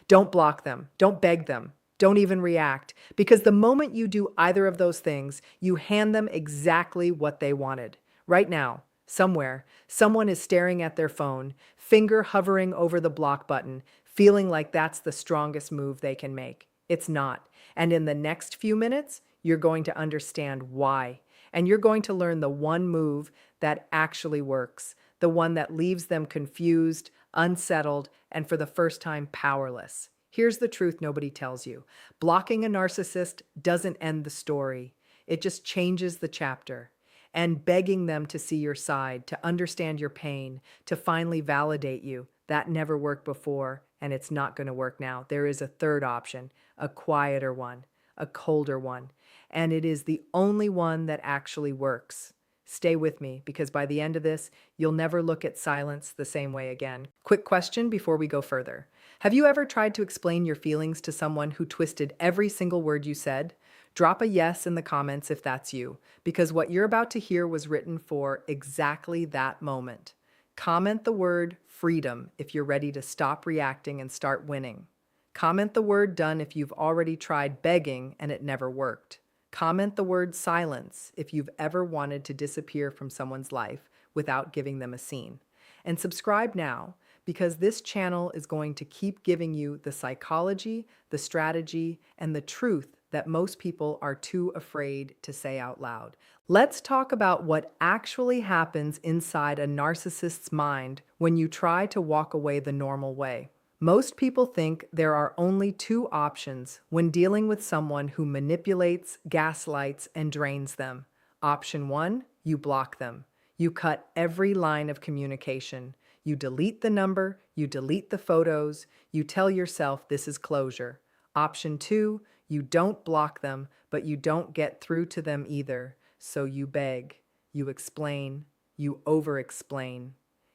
Don't block them. Don't beg them. Don't even react. Because the moment you do either of those things, you hand them exactly what they wanted. Right now, somewhere, someone is staring at their phone, finger hovering over the block button, feeling like that's the strongest move they can make. It's not. And in the next few minutes, you're going to understand why. And you're going to learn the one move that actually works, the one that leaves them confused, unsettled, and for the first time, powerless. Here's the truth nobody tells you. Blocking a narcissist doesn't end the story. It just changes the chapter. And begging them to see your side, to understand your pain, to finally validate you, that never worked before, and it's not going to work now. There is a third option, a quieter one, a colder one, and it is the only one that actually works. Stay with me, because by the end of this, you'll never look at silence the same way again. Quick question before we go further. Have you ever tried to explain your feelings to someone who twisted every single word you said? Drop a yes in the comments if that's you, because what you're about to hear was written for exactly that moment. Comment the word freedom if you're ready to stop reacting and start winning. Comment the word done if you've already tried begging and it never worked. Comment the word silence if you've ever wanted to disappear from someone's life without giving them a scene. And subscribe now, because this channel is going to keep giving you the psychology, the strategy, and the truth that most people are too afraid to say out loud. Let's talk about what actually happens inside a narcissist's mind when you try to walk away the normal way. Most people think there are only two options when dealing with someone who manipulates, gaslights, and drains them. Option one, you block them. You cut every line of communication. You delete the number, you delete the photos, you tell yourself this is closure. Option two, you don't block them, but you don't get through to them either. So you beg, you explain, you over-explain.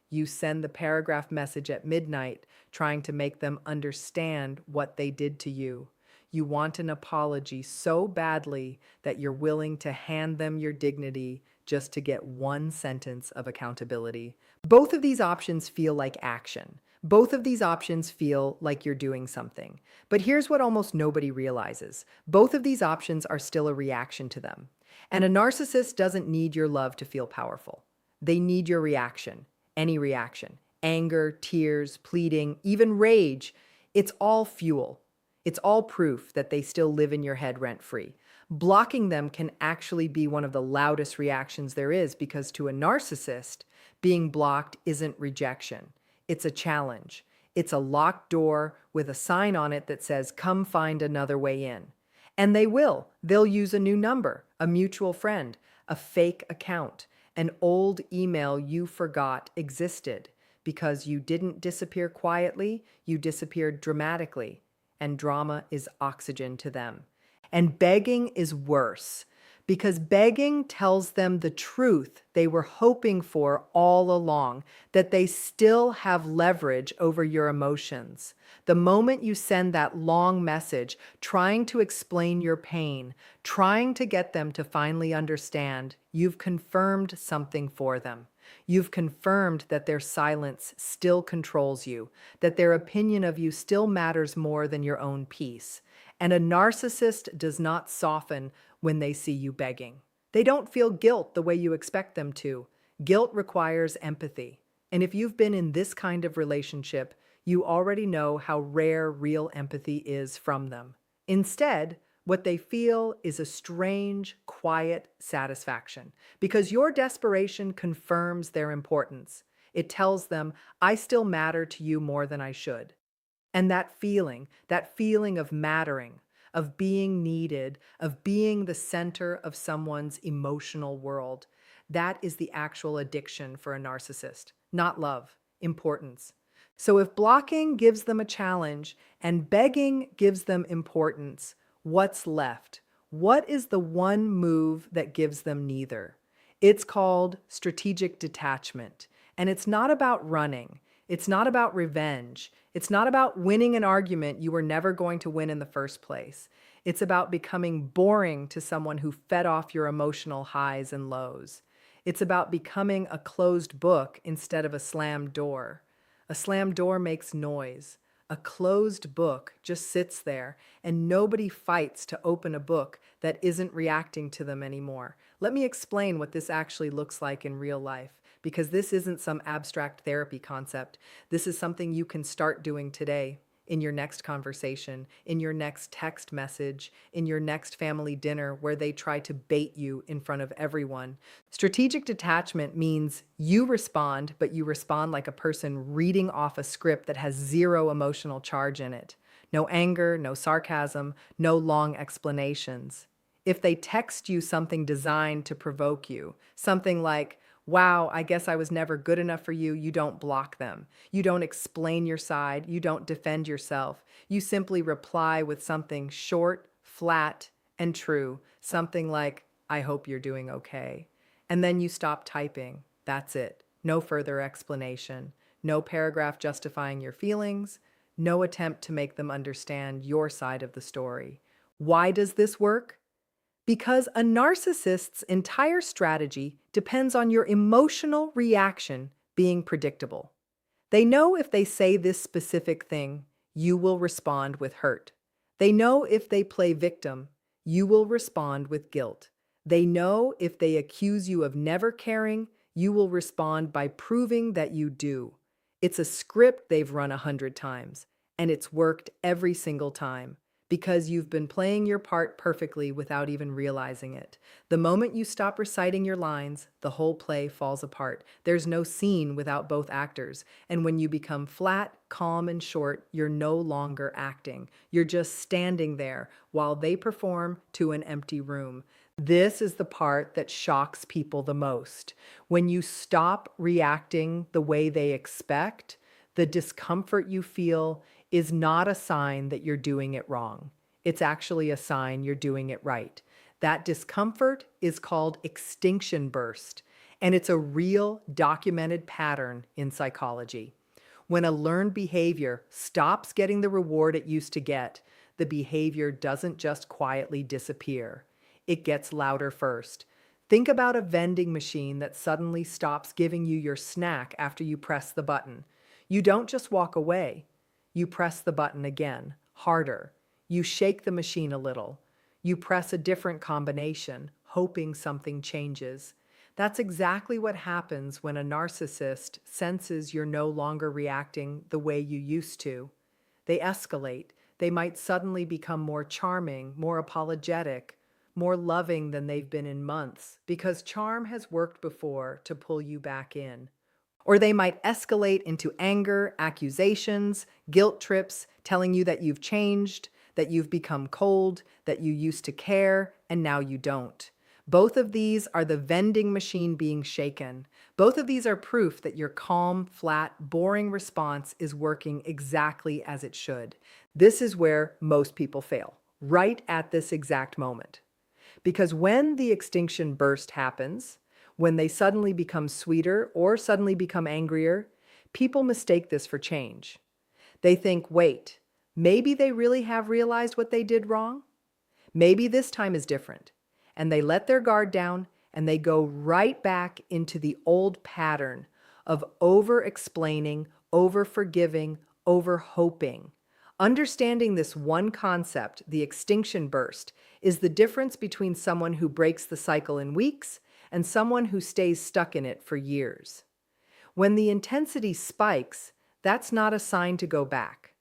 You send the paragraph message at midnight, trying to make them understand what they did to you. You want an apology so badly that you're willing to hand them your dignity just to get one sentence of accountability. Both of these options feel like action. Both of these options feel like you're doing something. But here's what almost nobody realizes. Both of these options are still a reaction to them. And a narcissist doesn't need your love to feel powerful. They need your reaction. Any reaction. Anger, tears, pleading, even rage. It's all fuel. It's all proof that they still live in your head rent-free. Blocking them can actually be one of the loudest reactions there is, because to a narcissist, being blocked isn't rejection. It's a challenge. It's a locked door with a sign on it that says, "Come find another way in." And they will. They'll use a new number, a mutual friend, a fake account, an old email you forgot existed, because you didn't disappear quietly, you disappeared dramatically, and drama is oxygen to them. And begging is worse, because begging tells them the truth they were hoping for all along, that they still have leverage over your emotions. The moment you send that long message, trying to explain your pain, trying to get them to finally understand, you've confirmed something for them. You've confirmed that their silence still controls you, that their opinion of you still matters more than your own peace. And a narcissist does not soften when they see you begging. They don't feel guilt the way you expect them to. Guilt requires empathy. And if you've been in this kind of relationship, you already know how rare real empathy is from them. Instead, what they feel is a strange, quiet satisfaction, because your desperation confirms their importance. It tells them, "I still matter to you more than I should." And that feeling of mattering, of being needed, of being the center of someone's emotional world, that is the actual addiction for a narcissist, not love, importance. So if blocking gives them a challenge and begging gives them importance, what's left? What is the one move that gives them neither? It's called strategic detachment. And it's not about running. It's not about revenge. It's not about winning an argument you were never going to win in the first place. It's about becoming boring to someone who fed off your emotional highs and lows. It's about becoming a closed book instead of a slammed door. A slammed door makes noise. A closed book just sits there, and nobody fights to open a book that isn't reacting to them anymore. Let me explain what this actually looks like in real life, because this isn't some abstract therapy concept. This is something you can start doing today, in your next conversation, in your next text message, in your next family dinner where they try to bait you in front of everyone. Strategic detachment means you respond, but you respond like a person reading off a script that has zero emotional charge in it. No anger, no sarcasm, no long explanations. If they text you something designed to provoke you, something like, wow, I guess I was never good enough for you, you don't block them. You don't explain your side. You don't defend yourself. You simply reply with something short, flat, and true. Something like, I hope you're doing okay. And then you stop typing. That's it. No further explanation. No paragraph justifying your feelings. No attempt to make them understand your side of the story. Why does this work? Because a narcissist's entire strategy depends on your emotional reaction being predictable. They know if they say this specific thing, you will respond with hurt. They know if they play victim, you will respond with guilt. They know if they accuse you of never caring, you will respond by proving that you do. It's a script they've run 100 times, and it's worked every single time because you've been playing your part perfectly without even realizing it. The moment you stop reciting your lines, the whole play falls apart. There's no scene without both actors. And when you become flat, calm, and short, you're no longer acting. You're just standing there while they perform to an empty room. This is the part that shocks people the most. When you stop reacting the way they expect, the discomfort you feel is not a sign that you're doing it wrong. It's actually a sign you're doing it right. That discomfort is called extinction burst, and it's a real documented pattern in psychology. When a learned behavior stops getting the reward it used to get, the behavior doesn't just quietly disappear. It gets louder first. Think about a vending machine that suddenly stops giving you your snack after you press the button. You don't just walk away. You press the button again, harder. You shake the machine a little. You press a different combination, hoping something changes. That's exactly what happens when a narcissist senses you're no longer reacting the way you used to. They escalate. They might suddenly become more charming, more apologetic, more loving than they've been in months, because charm has worked before to pull you back in. Or they might escalate into anger, accusations, guilt trips, telling you that you've changed, that you've become cold, that you used to care, and now you don't. Both of these are the vending machine being shaken. Both of these are proof that your calm, flat, boring response is working exactly as it should. This is where most people fail, right at this exact moment. Because when the extinction burst happens, when they suddenly become sweeter or suddenly become angrier, people mistake this for change. They think, wait, maybe they really have realized what they did wrong? Maybe this time is different. And they let their guard down and they go right back into the old pattern of over-explaining, over-forgiving, over-hoping. Understanding this one concept, the extinction burst, is the difference between someone who breaks the cycle in weeks and someone who stays stuck in it for years. When the intensity spikes, that's not a sign to go back.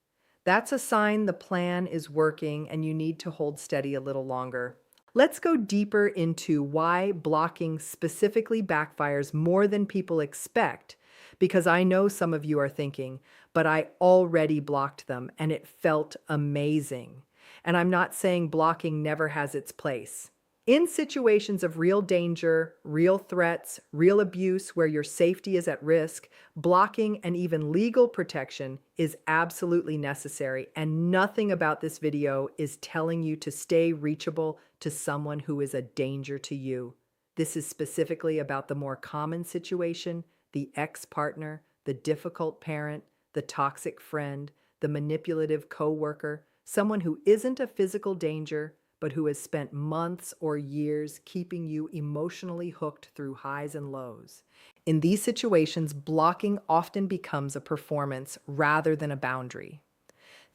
That's a sign the plan is working and you need to hold steady a little longer. Let's go deeper into why blocking specifically backfires more than people expect, because I know some of you are thinking, but I already blocked them and it felt amazing. And I'm not saying blocking never has its place. In situations of real danger, real threats, real abuse where your safety is at risk, blocking and even legal protection is absolutely necessary, and nothing about this video is telling you to stay reachable to someone who is a danger to you. This is specifically about the more common situation, the ex-partner, the difficult parent, the toxic friend, the manipulative coworker, someone who isn't a physical danger, but who has spent months or years keeping you emotionally hooked through highs and lows. In these situations, blocking often becomes a performance rather than a boundary.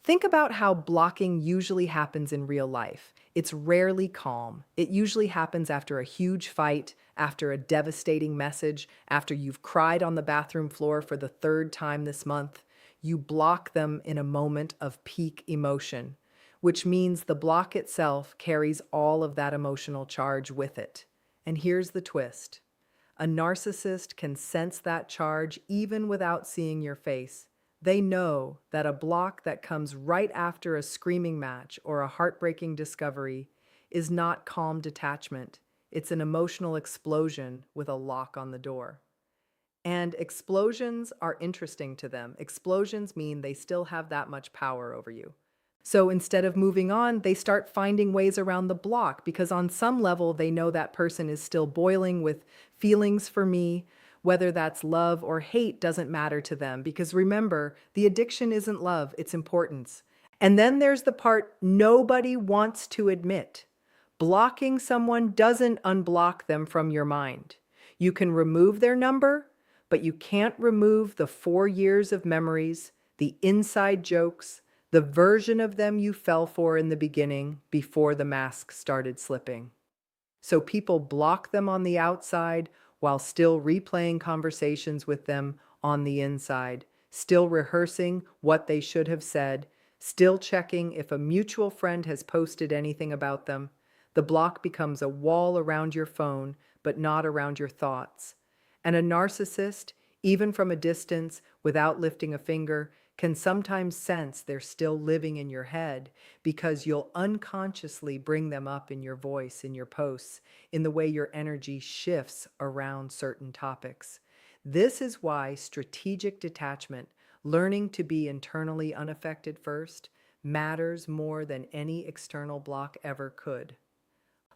Think about how blocking usually happens in real life. It's rarely calm. It usually happens after a huge fight, after a devastating message, after you've cried on the bathroom floor for the third time this month. You block them in a moment of peak emotion, which means the block itself carries all of that emotional charge with it. And here's the twist. A narcissist can sense that charge even without seeing your face. They know that a block that comes right after a screaming match or a heartbreaking discovery is not calm detachment. It's an emotional explosion with a lock on the door. And explosions are interesting to them. Explosions mean they still have that much power over you. So instead of moving on, they start finding ways around the block because on some level they know that person is still boiling with feelings for me. Whether that's love or hate doesn't matter to them because remember, the addiction isn't love, it's importance. And then there's the part nobody wants to admit. Blocking someone doesn't unblock them from your mind. You can remove their number, but you can't remove the 4 years of memories, the inside jokes, the version of them you fell for in the beginning before the mask started slipping. So people block them on the outside while still replaying conversations with them on the inside, still rehearsing what they should have said, still checking if a mutual friend has posted anything about them. The block becomes a wall around your phone, but not around your thoughts. And a narcissist, even from a distance, without lifting a finger, can sometimes sense they're still living in your head because you'll unconsciously bring them up in your voice, in your posts, in the way your energy shifts around certain topics. This is why strategic detachment, learning to be internally unaffected first, matters more than any external block ever could.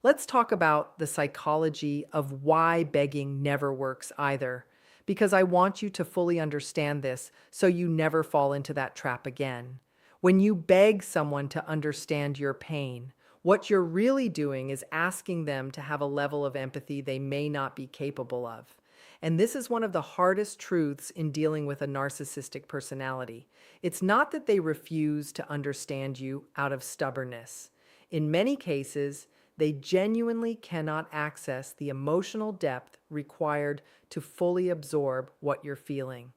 Let's talk about the psychology of why begging never works either, because I want you to fully understand this so you never fall into that trap again. When you beg someone to understand your pain, what you're really doing is asking them to have a level of empathy they may not be capable of. And this is one of the hardest truths in dealing with a narcissistic personality. It's not that they refuse to understand you out of stubbornness. In many cases, they genuinely cannot access the emotional depth required to fully absorb what you're feeling.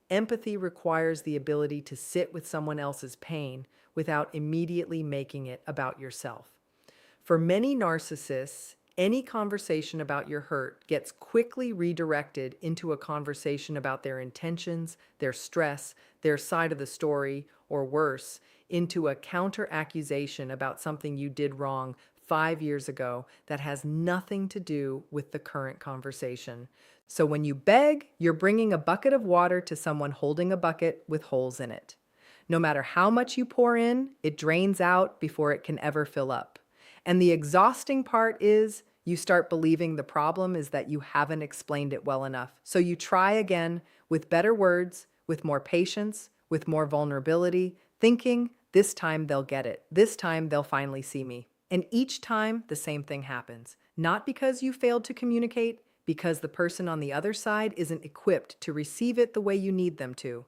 Empathy requires the ability to sit with someone else's pain without immediately making it about yourself. For many narcissists, any conversation about your hurt gets quickly redirected into a conversation about their intentions, their stress, their side of the story, or worse, into a counter-accusation about something you did wrong 5 years ago that has nothing to do with the current conversation. So when you beg, you're bringing a bucket of water to someone holding a bucket with holes in it. No matter how much you pour in, it drains out before it can ever fill up. And the exhausting part is you start believing the problem is that you haven't explained it well enough. So you try again with better words, with more patience, with more vulnerability, thinking this time they'll get it. This time they'll finally see me. And each time, the same thing happens. Not because you failed to communicate, because the person on the other side isn't equipped to receive it the way you need them to.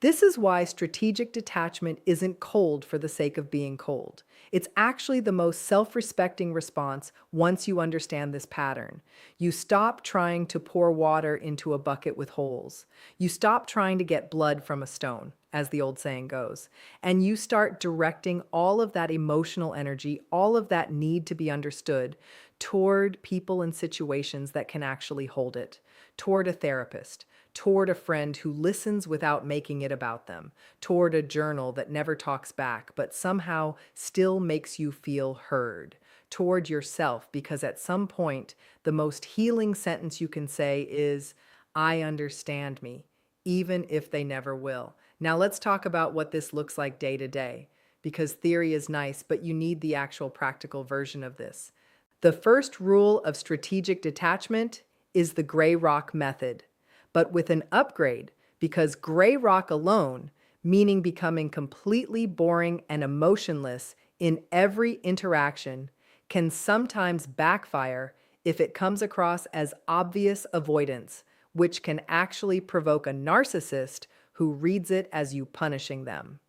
This is why strategic detachment isn't cold for the sake of being cold. It's actually the most self-respecting response once you understand this pattern. You stop trying to pour water into a bucket with holes. You stop trying to get blood from a stone, as the old saying goes, and you start directing all of that emotional energy, all of that need to be understood, toward people and situations that can actually hold it, toward a therapist, toward a friend who listens without making it about them, toward a journal that never talks back but somehow still makes you feel heard, toward yourself, because at some point, the most healing sentence you can say is, "I understand me," even if they never will. Now let's talk about what this looks like day to day, because theory is nice, but you need the actual practical version of this. The first rule of strategic detachment is the gray rock method, but with an upgrade, because gray rock alone, meaning becoming completely boring and emotionless in every interaction, can sometimes backfire if it comes across as obvious avoidance, which can actually provoke a narcissist who reads it as you punishing them.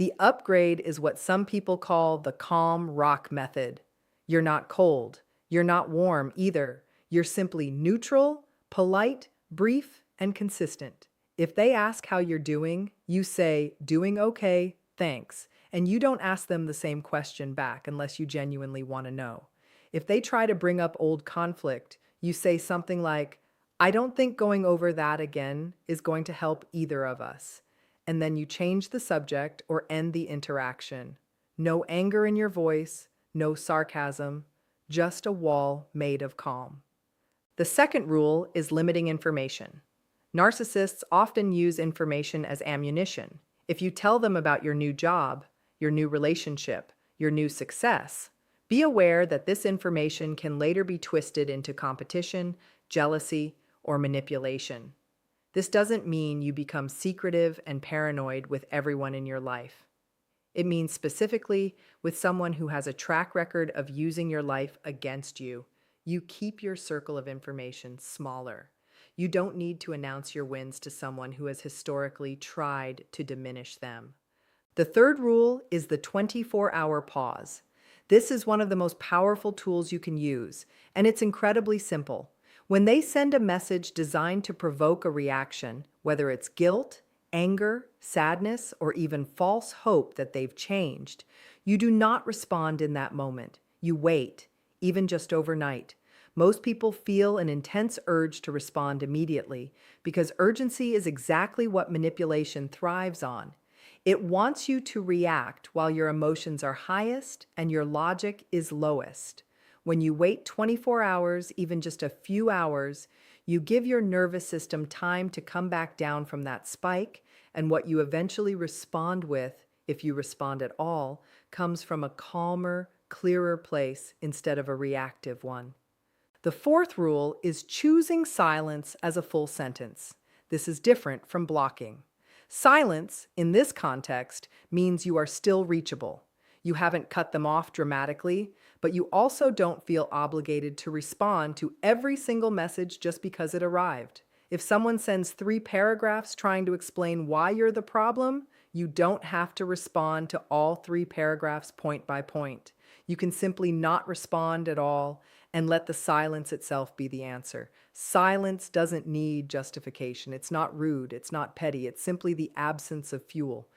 The upgrade is what some people call the calm rock method. You're not cold. You're not warm either. You're simply neutral, polite, brief, and consistent. If they ask how you're doing, you say, "Doing okay, thanks." And you don't ask them the same question back unless you genuinely want to know. If they try to bring up old conflict, you say something like, "I don't think going over that again is going to help either of us." And then you change the subject or end the interaction. No anger in your voice, no sarcasm, just a wall made of calm. The second rule is limiting information. Narcissists often use information as ammunition. If you tell them about your new job, your new relationship, your new success, be aware that this information can later be twisted into competition, jealousy, or manipulation. This doesn't mean you become secretive and paranoid with everyone in your life. It means specifically with someone who has a track record of using your life against you. You keep your circle of information smaller. You don't need to announce your wins to someone who has historically tried to diminish them. The third rule is the 24-hour pause. This is one of the most powerful tools you can use, and it's incredibly simple. When they send a message designed to provoke a reaction, whether it's guilt, anger, sadness, or even false hope that they've changed, you do not respond in that moment. You wait, even just overnight. Most people feel an intense urge to respond immediately because urgency is exactly what manipulation thrives on. It wants you to react while your emotions are highest and your logic is lowest. When you wait 24 hours, even just a few hours, you give your nervous system time to come back down from that spike, and what you eventually respond with, if you respond at all, comes from a calmer, clearer place instead of a reactive one. The fourth rule is choosing silence as a full sentence. This is different from blocking. Silence, in this context, means you are still reachable. You haven't cut them off dramatically, but you also don't feel obligated to respond to every single message just because it arrived. If someone sends 3 paragraphs trying to explain why you're the problem, you don't have to respond to all 3 paragraphs point by point. You can simply not respond at all and let the silence itself be the answer. Silence doesn't need justification. It's not rude. It's not petty. It's simply the absence of fuel.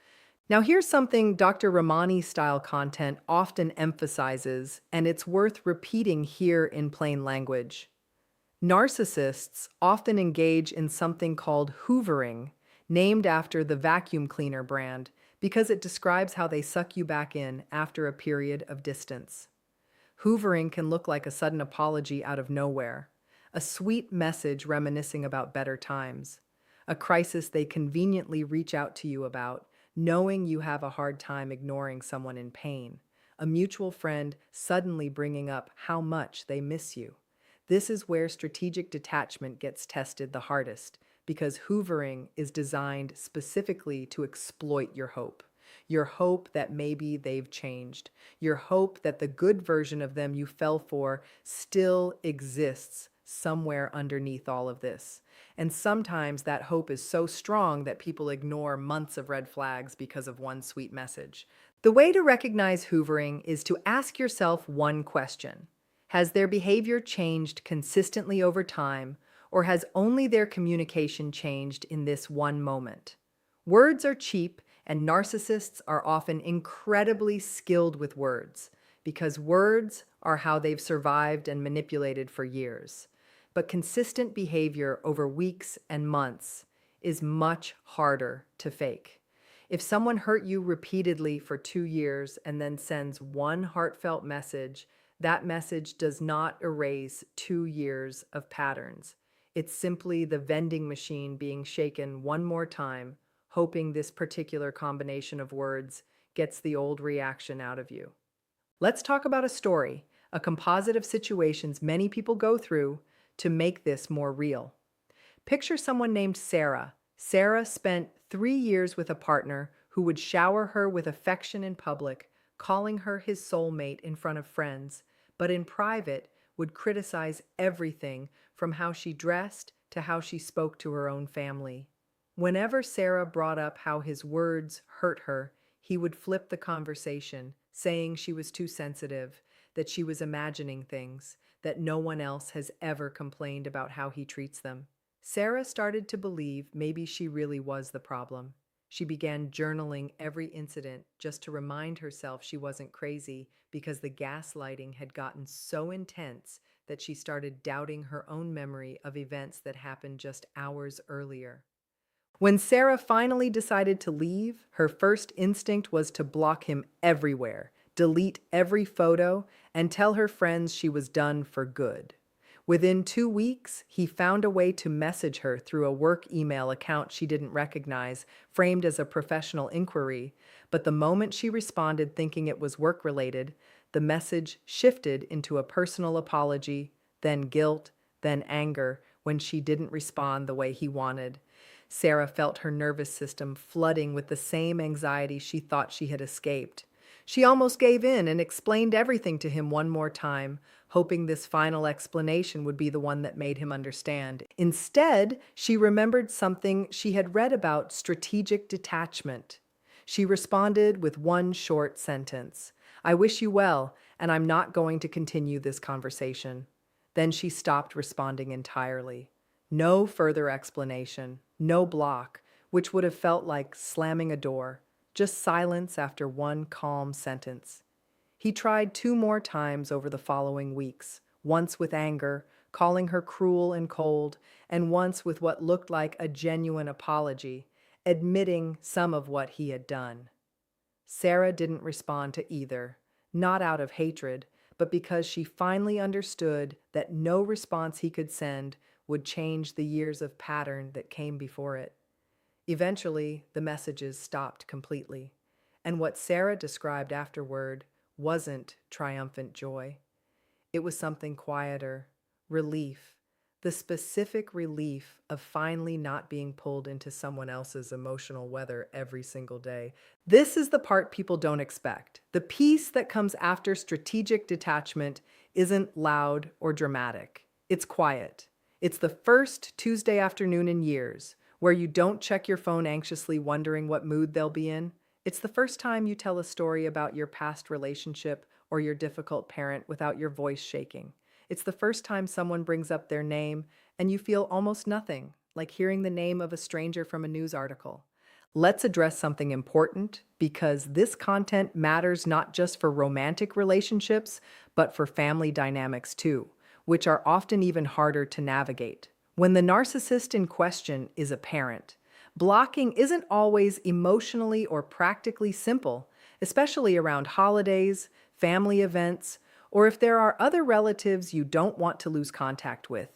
Now, here's something Dr. Ramani style content often emphasizes, and it's worth repeating here in plain language. Narcissists often engage in something called hoovering, named after the vacuum cleaner brand, because it describes how they suck you back in after a period of distance. Hoovering can look like a sudden apology out of nowhere, a sweet message reminiscing about better times, a crisis they conveniently reach out to you about, knowing you have a hard time ignoring someone in pain, a mutual friend suddenly bringing up how much they miss you. This is where strategic detachment gets tested the hardest, because hoovering is designed specifically to exploit your hope that maybe they've changed, your hope that the good version of them you fell for still exists somewhere underneath all of this. And sometimes that hope is so strong that people ignore months of red flags because of one sweet message. The way to recognize hoovering is to ask yourself one question. Has their behavior changed consistently over time, or has only their communication changed in this one moment? Words are cheap, and narcissists are often incredibly skilled with words, because words are how they've survived and manipulated for years. But consistent behavior over weeks and months is much harder to fake. If someone hurt you repeatedly for 2 years and then sends one heartfelt message, that message does not erase 2 years of patterns. It's simply the vending machine being shaken one more time, hoping this particular combination of words gets the old reaction out of you. Let's talk about a story, a composite of situations many people go through to make this more real. Picture someone named Sarah. Sarah spent 3 years with a partner who would shower her with affection in public, calling her his soulmate in front of friends, but in private would criticize everything from how she dressed to how she spoke to her own family. Whenever Sarah brought up how his words hurt her, he would flip the conversation, saying she was too sensitive, that she was imagining things, that no one else has ever complained about how he treats them. Sarah started to believe maybe she really was the problem. She began journaling every incident just to remind herself she wasn't crazy because the gaslighting had gotten so intense that she started doubting her own memory of events that happened just hours earlier. When Sarah finally decided to leave, her first instinct was to block him everywhere, delete every photo, and tell her friends she was done for good. Within 2 weeks, he found a way to message her through a work email account she didn't recognize, framed as a professional inquiry. But the moment she responded thinking it was work-related, the message shifted into a personal apology, then guilt, then anger when she didn't respond the way he wanted. Sarah felt her nervous system flooding with the same anxiety she thought she had escaped. She almost gave in and explained everything to him one more time, hoping this final explanation would be the one that made him understand. Instead, she remembered something she had read about strategic detachment. She responded with one short sentence: "I wish you well, and I'm not going to continue this conversation." Then she stopped responding entirely. No further explanation, no block, which would have felt like slamming a door. Just silence after one calm sentence. He tried 2 more times over the following weeks, once with anger, calling her cruel and cold, and once with what looked like a genuine apology, admitting some of what he had done. Sarah didn't respond to either, not out of hatred, but because she finally understood that no response he could send would change the years of pattern that came before it. Eventually, the messages stopped completely, and what Sarah described afterward wasn't triumphant joy. It was something quieter, relief, the specific relief of finally not being pulled into someone else's emotional weather every single day. This is the part people don't expect. The piece that comes after strategic detachment isn't loud or dramatic. It's quiet. It's the first Tuesday afternoon in years, where you don't check your phone anxiously wondering what mood they'll be in. It's the first time you tell a story about your past relationship or your difficult parent without your voice shaking. It's the first time someone brings up their name and you feel almost nothing, like hearing the name of a stranger from a news article. Let's address something important because this content matters not just for romantic relationships, but for family dynamics too, which are often even harder to navigate. When the narcissist in question is a parent, blocking isn't always emotionally or practically simple, especially around holidays, family events, or if there are other relatives you don't want to lose contact with.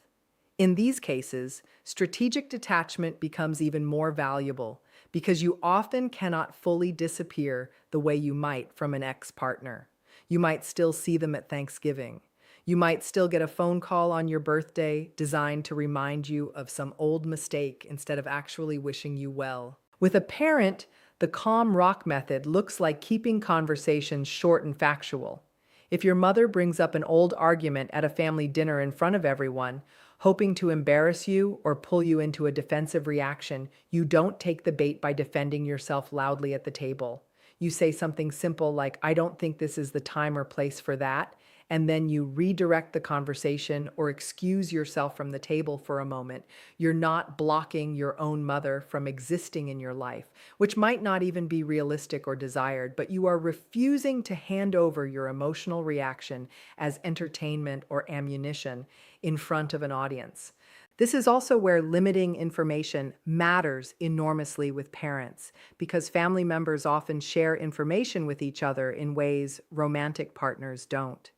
In these cases, strategic detachment becomes even more valuable because you often cannot fully disappear the way you might from an ex-partner. You might still see them at Thanksgiving. You might still get a phone call on your birthday designed to remind you of some old mistake instead of actually wishing you well. With a parent, the calm rock method looks like keeping conversations short and factual. If your mother brings up an old argument at a family dinner in front of everyone, hoping to embarrass you or pull you into a defensive reaction, you don't take the bait by defending yourself loudly at the table. You say something simple like, "I don't think this is the time or place for that," and then you redirect the conversation or excuse yourself from the table for a moment. You're not blocking your own mother from existing in your life, which might not even be realistic or desired, but you are refusing to hand over your emotional reaction as entertainment or ammunition in front of an audience. This is also where limiting information matters enormously with parents, because family members often share information with each other in ways romantic partners don't.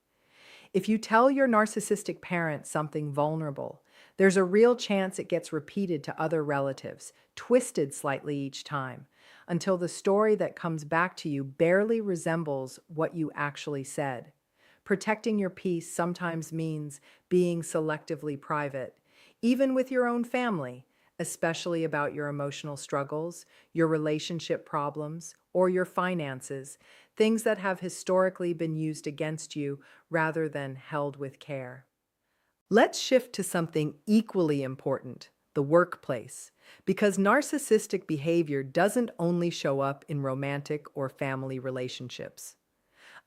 If you tell your narcissistic parent something vulnerable, there's a real chance it gets repeated to other relatives, twisted slightly each time, until the story that comes back to you barely resembles what you actually said. Protecting your peace sometimes means being selectively private, even with your own family, especially about your emotional struggles, your relationship problems, or your finances, things that have historically been used against you rather than held with care. Let's shift to something equally important: the workplace, because narcissistic behavior doesn't only show up in romantic or family relationships.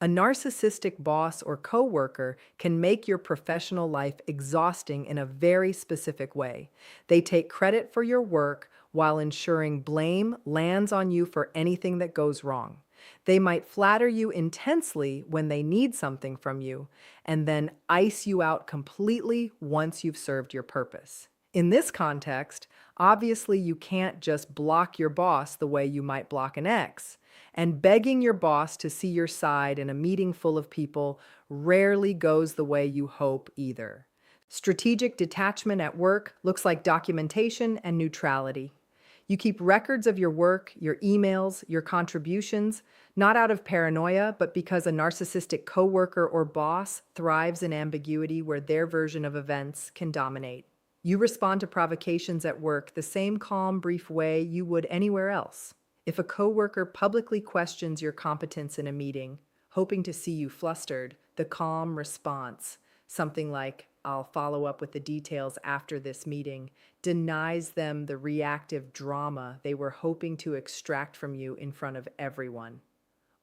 A narcissistic boss or coworker can make your professional life exhausting in a very specific way. They take credit for your work while ensuring blame lands on you for anything that goes wrong. They might flatter you intensely when they need something from you, and then ice you out completely once you've served your purpose. In this context, obviously you can't just block your boss the way you might block an ex. And begging your boss to see your side in a meeting full of people rarely goes the way you hope either. Strategic detachment at work looks like documentation and neutrality. You keep records of your work, your emails, your contributions, not out of paranoia, but because a narcissistic coworker or boss thrives in ambiguity where their version of events can dominate. You respond to provocations at work the same calm, brief way you would anywhere else. If a coworker publicly questions your competence in a meeting, hoping to see you flustered, the calm response, something like, "I'll follow up with the details after this meeting," denies them the reactive drama they were hoping to extract from you in front of everyone.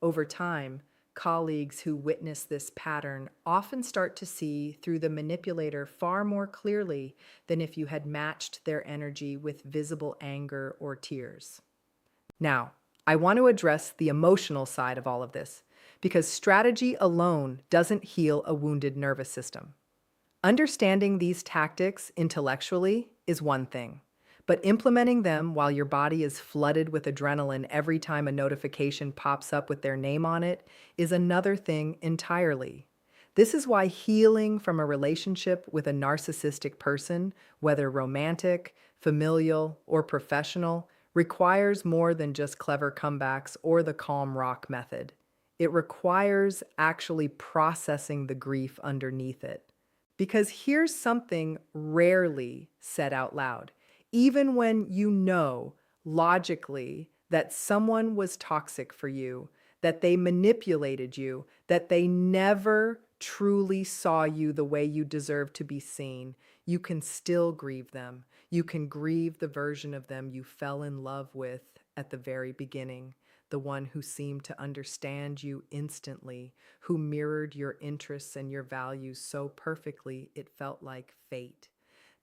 Over time, colleagues who witness this pattern often start to see through the manipulator far more clearly than if you had matched their energy with visible anger or tears. Now, I want to address the emotional side of all of this, because strategy alone doesn't heal a wounded nervous system. Understanding these tactics intellectually is one thing, but implementing them while your body is flooded with adrenaline every time a notification pops up with their name on it is another thing entirely. This is why healing from a relationship with a narcissistic person, whether romantic, familial, or professional, requires more than just clever comebacks or the calm rock method. It requires actually processing the grief underneath it. Because here's something rarely said out loud. Even when you know logically that someone was toxic for you, that they manipulated you, that they never truly saw you the way you deserve to be seen, you can still grieve them. You can grieve the version of them you fell in love with at the very beginning, the one who seemed to understand you instantly, who mirrored your interests and your values so perfectly it felt like fate.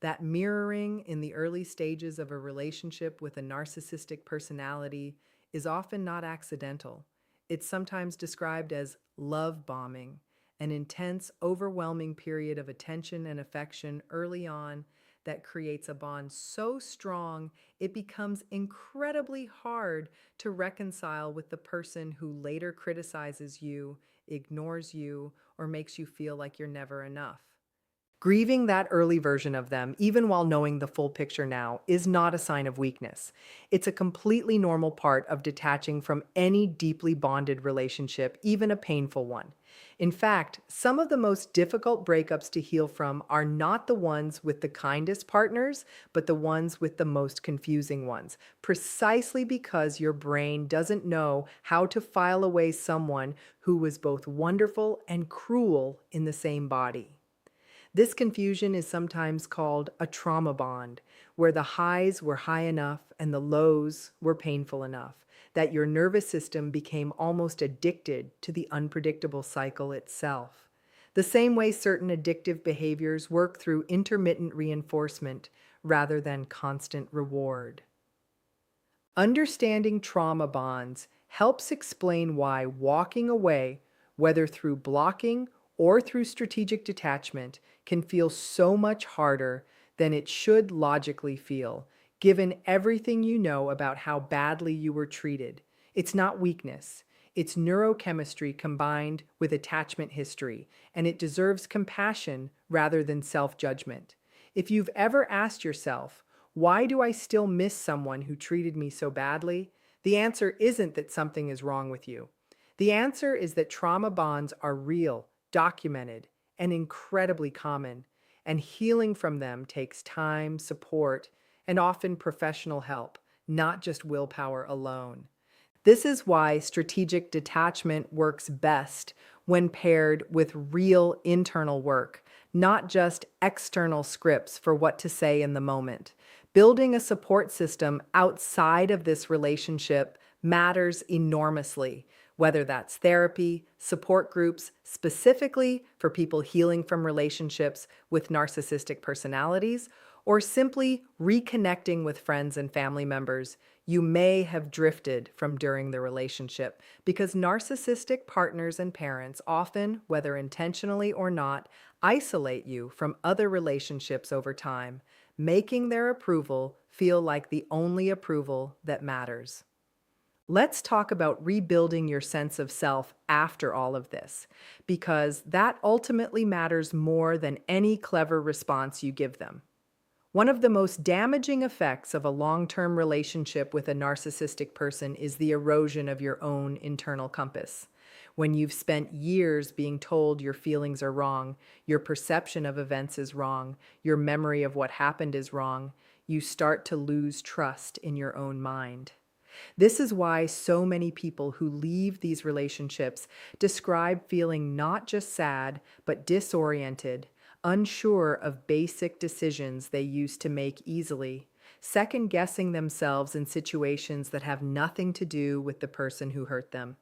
That mirroring in the early stages of a relationship with a narcissistic personality is often not accidental. It's sometimes described as love bombing, an intense, overwhelming period of attention and affection early on that creates a bond so strong it becomes incredibly hard to reconcile with the person who later criticizes you, ignores you, or makes you feel like you're never enough. Grieving that early version of them, even while knowing the full picture now, is not a sign of weakness. It's a completely normal part of detaching from any deeply bonded relationship, even a painful one. In fact, some of the most difficult breakups to heal from are not the ones with the kindest partners, but the ones with the most confusing ones, precisely because your brain doesn't know how to file away someone who was both wonderful and cruel in the same body. This confusion is sometimes called a trauma bond, where the highs were high enough and the lows were painful enough that your nervous system became almost addicted to the unpredictable cycle itself. The same way certain addictive behaviors work through intermittent reinforcement rather than constant reward. Understanding trauma bonds helps explain why walking away, whether through blocking or through strategic detachment, can feel so much harder than it should logically feel, given everything you know about how badly you were treated. It's not weakness. It's neurochemistry combined with attachment history, and it deserves compassion rather than self-judgment. If you've ever asked yourself, why do I still miss someone who treated me so badly? The answer isn't that something is wrong with you. The answer is that trauma bonds are real, documented, and incredibly common, and healing from them takes time, support, and often professional help, not just willpower alone. This is why strategic detachment works best when paired with real internal work, not just external scripts for what to say in the moment. Building a support system outside of this relationship matters enormously, whether that's therapy, support groups, specifically for people healing from relationships with narcissistic personalities, or simply reconnecting with friends and family members you may have drifted from during the relationship, because narcissistic partners and parents often, whether intentionally or not, isolate you from other relationships over time, making their approval feel like the only approval that matters. Let's talk about rebuilding your sense of self after all of this, because that ultimately matters more than any clever response you give them. One of the most damaging effects of a long-term relationship with a narcissistic person is the erosion of your own internal compass. When you've spent years being told your feelings are wrong, your perception of events is wrong, your memory of what happened is wrong, you start to lose trust in your own mind. This is why so many people who leave these relationships describe feeling not just sad, but disoriented, unsure of basic decisions they used to make easily, second guessing themselves in situations that have nothing to do with the person who hurt them.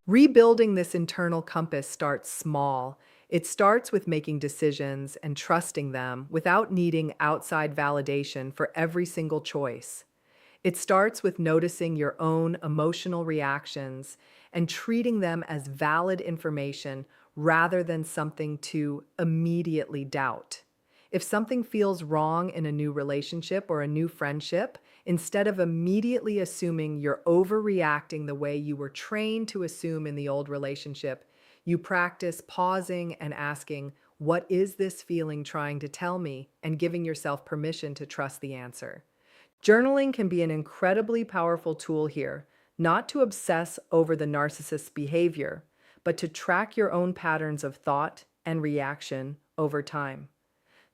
Rebuilding this internal compass starts small. It starts with making decisions and trusting them without needing outside validation for every single choice. It starts with noticing your own emotional reactions and treating them as valid information rather than something to immediately doubt. If something feels wrong in a new relationship or a new friendship, instead of immediately assuming you're overreacting the way you were trained to assume in the old relationship, you practice pausing and asking, "What is this feeling trying to tell me?" and giving yourself permission to trust the answer. Journaling can be an incredibly powerful tool here, not to obsess over the narcissist's behavior, but to track your own patterns of thought and reaction over time.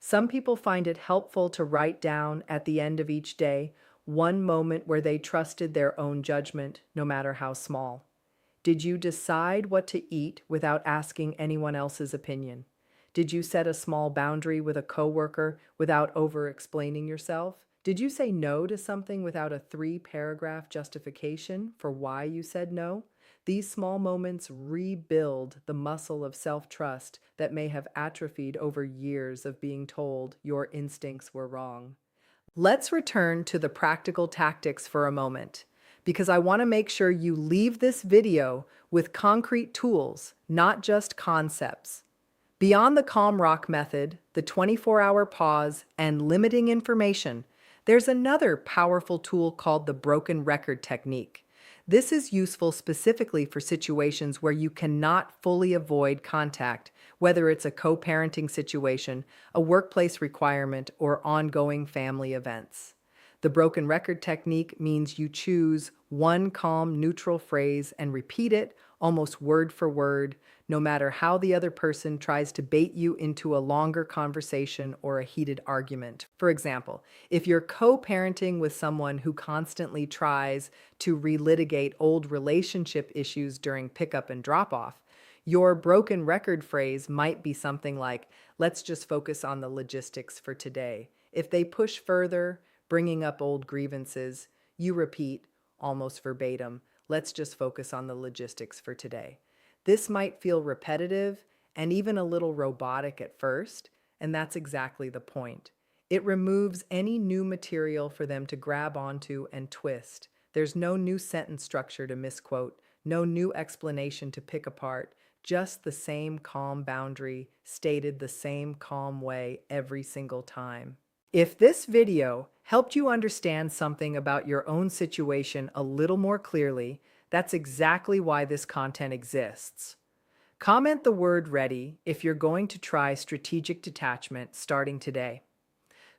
Some people find it helpful to write down at the end of each day one moment where they trusted their own judgment, no matter how small. Did you decide what to eat without asking anyone else's opinion? Did you set a small boundary with a coworker without over-explaining yourself? Did you say no to something without a 3-paragraph justification for why you said no? These small moments rebuild the muscle of self-trust that may have atrophied over years of being told your instincts were wrong. Let's return to the practical tactics for a moment, because I want to make sure you leave this video with concrete tools, not just concepts. Beyond the calm rock method, the 24-hour pause, and limiting information, there's another powerful tool called the broken record technique. This is useful specifically for situations where you cannot fully avoid contact, whether it's a co-parenting situation, a workplace requirement, or ongoing family events. The broken record technique means you choose one calm, neutral phrase and repeat it almost word for word, no matter how the other person tries to bait you into a longer conversation or a heated argument. For example, if you're co-parenting with someone who constantly tries to relitigate old relationship issues during pickup and drop-off, your broken record phrase might be something like, "Let's just focus on the logistics for today." If they push further, bringing up old grievances, you repeat, almost verbatim, "Let's just focus on the logistics for today." This might feel repetitive and even a little robotic at first, and that's exactly the point. It removes any new material for them to grab onto and twist. There's no new sentence structure to misquote, no new explanation to pick apart, just the same calm boundary stated the same calm way every single time. If this video helped you understand something about your own situation a little more clearly, that's exactly why this content exists. Comment the word "ready" if you're going to try strategic detachment starting today.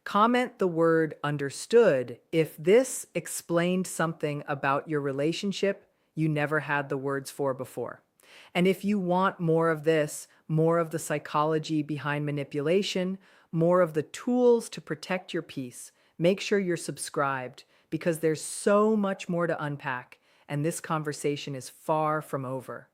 Comment the word "understood" if this explained something about your relationship you never had the words for before. And if you want more of this, more of the psychology behind manipulation, more of the tools to protect your peace, make sure you're subscribed, because there's so much more to unpack, and this conversation is far from over.